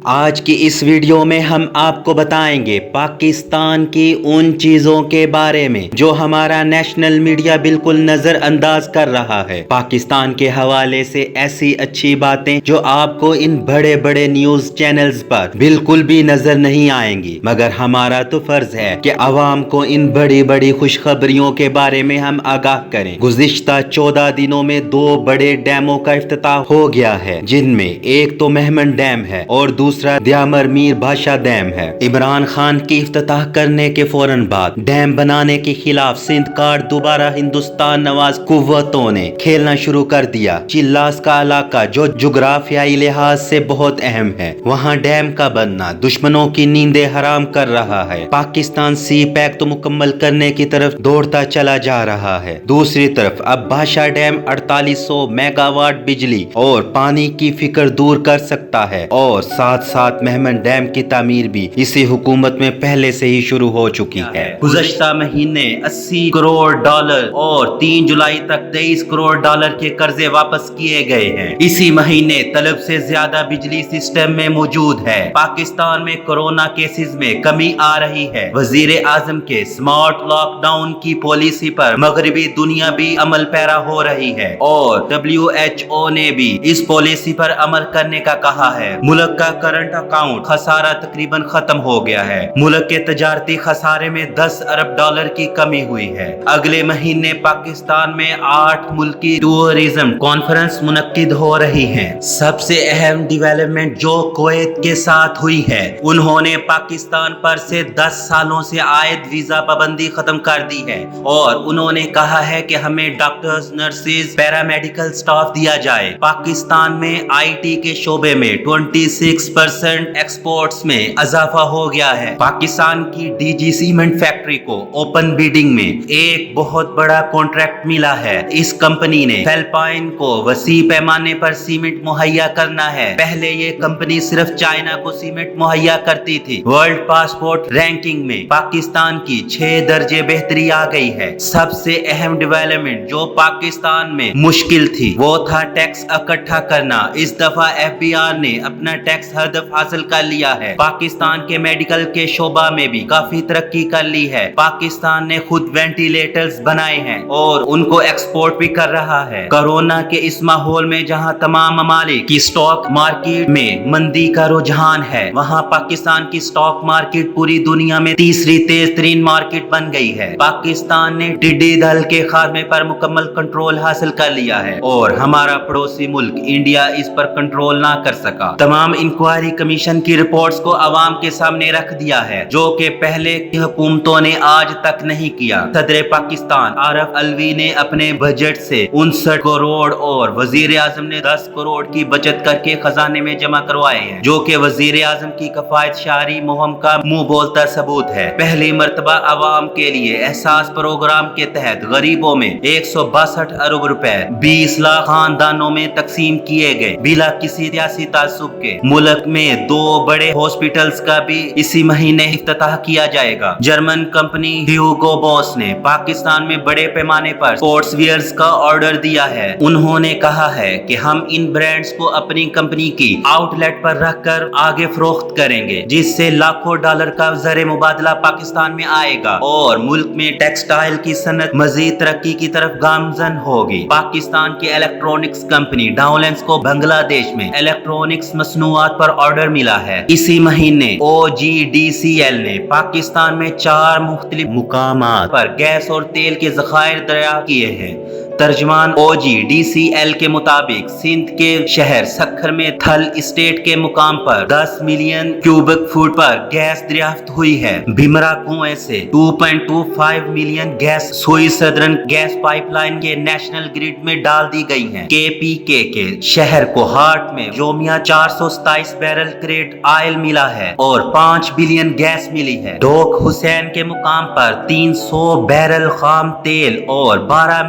آج کی اس ویڈیو میں ہم آپ کو بتائیں گے پاکستان کی ان چیزوں کے بارے میں جو ہمارا نیشنل میڈیا بالکل نظر انداز کر رہا ہے۔ پاکستان کے حوالے سے ایسی اچھی باتیں جو آپ کو ان بڑے بڑے نیوز چینلز پر بالکل بھی نظر نہیں آئیں گی، مگر ہمارا تو فرض ہے کہ عوام کو ان بڑی بڑی خوشخبریوں کے بارے میں ہم آگاہ کریں۔ گزشتہ 14 دنوں میں 2 بڑے ڈیموں کا افتتاح ہو گیا ہے، جن میں ایک تو مہمن ڈیم ہے اور دوسرا دیامر میر بھاشا ڈیم ہے۔ عمران خان کی افتتاح کرنے کے فوراً بعد ڈیم بنانے کے خلاف سندھ کارڈ دوبارہ ہندوستان نواز قوتوں نے کھیلنا شروع کر دیا۔ چلاس کا علاقہ جو جغرافیائی لحاظ سے بہت اہم ہے، وہاں ڈیم کا بننا دشمنوں کی نیندیں حرام کر رہا ہے۔ پاکستان سی پیک تو مکمل کرنے کی طرف دوڑتا چلا جا رہا ہے، دوسری طرف اب بھاشا ڈیم 4800 میگا واٹ بجلی اور پانی کی فکر دور کر سکتا ہے، اور ساتھ ساتھ مہمن ڈیم کی تعمیر بھی اسی حکومت میں پہلے سے ہی شروع ہو چکی ہے۔ گزشتہ مہینے 80 کروڑ ڈالر اور 3 جولائی تک 23 کروڑ ڈالر کے قرضے واپس کیے گئے ہیں۔ اسی مہینے طلب سے زیادہ بجلی سسٹم میں موجود ہے۔ پاکستان میں کورونا کیسز میں کمی آ رہی ہے۔ وزیر اعظم کے سمارٹ لاک ڈاؤن کی پالیسی پر مغربی دنیا بھی عمل پیرا ہو رہی ہے، اور WHO نے بھی اس پالیسی پر عمل کرنے کا کہا ہے۔ ملک کا کرنٹ اکاؤنٹ خسارہ تقریباً ختم ہو گیا ہے۔ ملک کے تجارتی خسارے میں 10 ارب ڈالر کی کمی ہوئی ہے۔ اگلے مہینے پاکستان میں 8 ملکی ٹورزم کانفرنس منعقد ہو رہی ہیں۔ سب سے اہم ڈیولپمنٹ جو کویت کے ساتھ ہوئی ہے، انہوں نے پاکستان پر سے 10 سالوں سے عائد ویزا پابندی ختم کر دی ہے، اور انہوں نے کہا ہے کہ ہمیں ڈاکٹرز، نرسز، پیرامیڈیکل سٹاف دیا جائے۔ پاکستان میں IT کے شعبے میں 26% ایکسپورٹس میں اضافہ ہو گیا ہے۔ پاکستان کی DG سیمنٹ فیکٹری کو اوپن بیڈنگ میں ایک بہت بڑا کانٹریکٹ ملا ہے۔ اس کمپنی نے فلپائن کو وسیع پیمانے پر سیمنٹ مہیا کرنا ہے۔ پہلے یہ کمپنی صرف چائنا کو سیمنٹ مہیا کرتی تھی۔ ورلڈ پاسپورٹ رینکنگ میں پاکستان کی 6 درجے بہتری آ گئی ہے۔ سب سے اہم ڈیولپمنٹ جو پاکستان میں مشکل تھی وہ تھا ٹیکس اکٹھا کرنا۔ اس دفعہ FBR نے اپنا ٹیکس ہدف حاصل کر لیا ہے۔ پاکستان کے میڈیکل کے شعبہ میں بھی کافی ترقی کر لی ہے۔ پاکستان نے خود وینٹیلیٹرز بنائے ہیں اور ان کو ایکسپورٹ بھی کر رہا ہے۔ کورونا کے اس ماحول میں جہاں تمام ممالک کی سٹاک مارکیٹ میں مندی کا رجحان ہے، وہاں پاکستان کی سٹاک مارکیٹ پوری دنیا میں تیسری تیز ترین مارکیٹ بن گئی ہے۔ پاکستان نے ٹڈی دل کے خاتمے پر مکمل کنٹرول حاصل کر لیا ہے، اور ہمارا پڑوسی ملک انڈیا اس پر کنٹرول نہ کر سکا۔ تمام انکوائری کمیشن کی رپورٹس کو عوام کے سامنے رکھ دیا ہے، جو کہ پہلے کی حکومتوں نے آج تک نہیں کیا۔ صدر پاکستان عارف الوی نے اپنے بجٹ سے 59 کروڑ اور وزیر اعظم نے 10 کروڑ کی بچت کر کے خزانے میں جمع کروائے ہیں، جو کہ وزیر اعظم کی کفایت شعاری مہم کا منہ بولتا ثبوت ہے۔ پہلی مرتبہ عوام کے لیے احساس پروگرام کے تحت غریبوں میں 162 ارب روپے 20 لاکھ خاندانوں میں تقسیم کیے گئے، بلا کسی سیاسی تعصب کے۔ ملک میں 2 بڑے ہاسپٹلز کا بھی اسی مہینے افتتاح کیا جائے گا۔ جرمن کمپنی ہیوگو باس نے پاکستان میں بڑے پیمانے پر اسپورٹس ویئرز کا آرڈر دیا ہے۔ انہوں نے کہا ہے کہ ہم ان برانڈز کو اپنی کمپنی کی آؤٹ لیٹ پر رکھ کر آگے فروخت کریں گے، جس سے لاکھوں ڈالر کا زر مبادلہ پاکستان میں آئے گا، اور ملک میں ٹیکسٹائل کی صنعت مزید ترقی کی طرف گامزن ہوگی۔ پاکستان کی الیکٹرانکس کمپنی ڈاولنس کو بنگلہ دیش میں الیکٹرانکس مصنوعات پر آرڈر ملا ہے۔ اسی مہینے OGDCL نے پاکستان میں 4 مختلف مقامات پر گیس اور تیل کے ذخائر دریافت کیے ہیں۔ ترجمان OGDCL کے مطابق سندھ کے شہر سکھر میں تھل اسٹیٹ کے مقام پر 10 ملین کیوبک فٹ پر گیس دریافت ہوئی ہے۔ بھیمرا کنویں سے 2.25 ملین گیس سوئی سدرن گیس پائپ لائن کے نیشنل گریڈ میں ڈال دی گئی ہیں۔ KPK کے شہر کو ہارٹ میں یومیہ 427 بیرل کریٹ آئل ملا ہے اور 5 بلین گیس ملی ہے۔ ڈوک حسین کے مقام پر 300 بیرل خام تیل اور 12